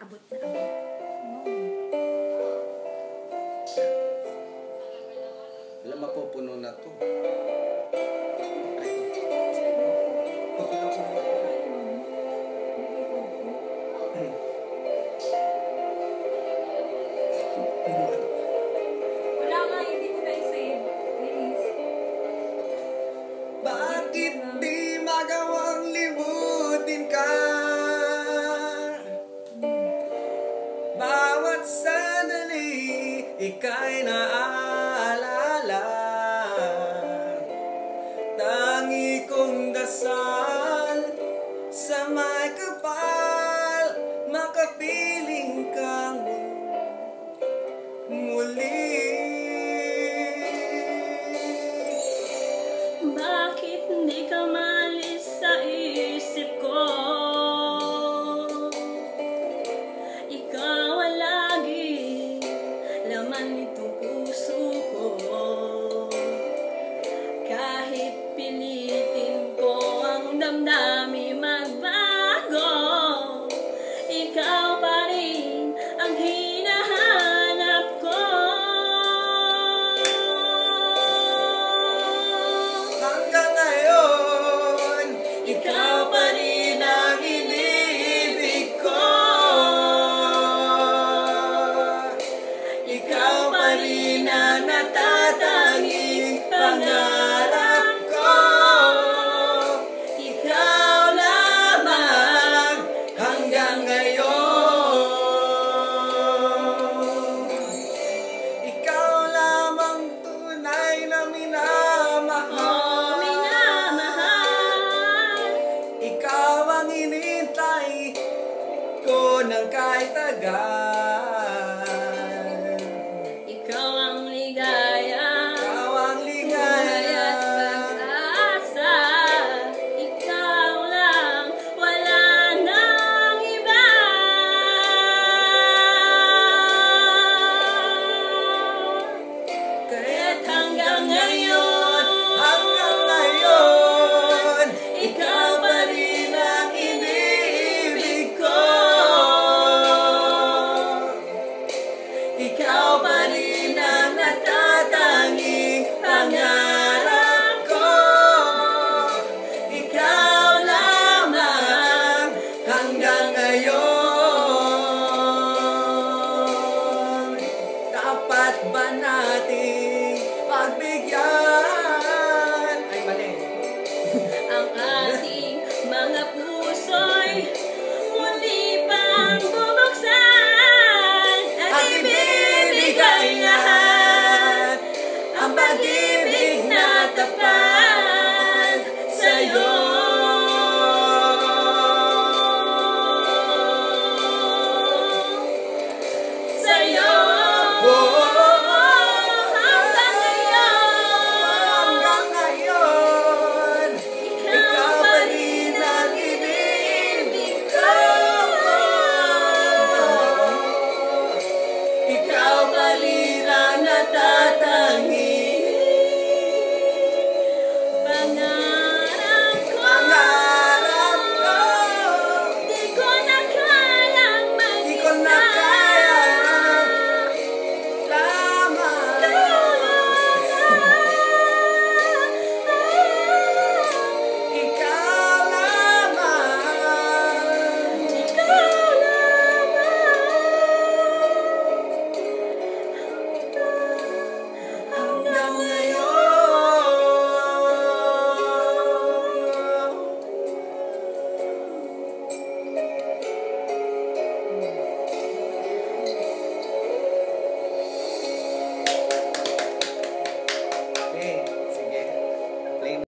abot na abot. Alam, mapupuno na to. Wala nga, hindi ko na-save. Please. Bakit di magawang limutin ka? Bawat sandali, ika'y naaalala. Tangi kong dasal sa may kapal, makapiling kang muli. Bakit hindi ka malis sa isip ko? Ikaw ang lagi laman nitong puso ko. Kahit pilitin ko ang damdamin magbago, ikaw pa rin ang hinahanap ko. Hanggang ngayon, ikaw pa rin ang iniibig ko. Ikaw pa rin ang natatanging pangarap ko. Ikaw lamang hanggang ngayon. Ikaw lamang tunay na minamahal. Minamahal. Ikaw ang inintay ko ng kahit tagal.